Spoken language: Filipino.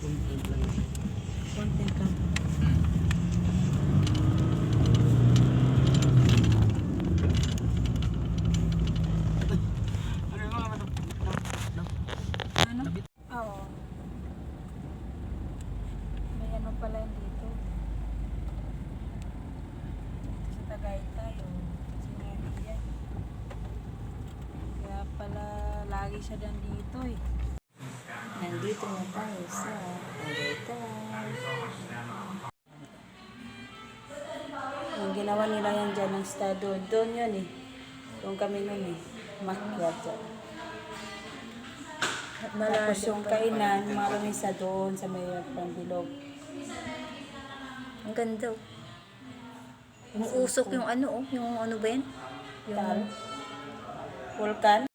Content lang siya. Content lang. Ano yung mga Ano? Oo. May ano pala yun dito. Sa Tagaytay, o. Sinabi yan. Kaya pala, lagi siya dito eh. Nandito na tayo sa Tagaytay. Ang ginawa nila yan dyan ng estado. Doon yun eh. Doon kami nun eh. Makyat dyan. Tapos yung kainan, marami sa doon sa may Pambilog. Ang ganda. Umuusok yung ano, yung ano ba yan? Yung Vulcan.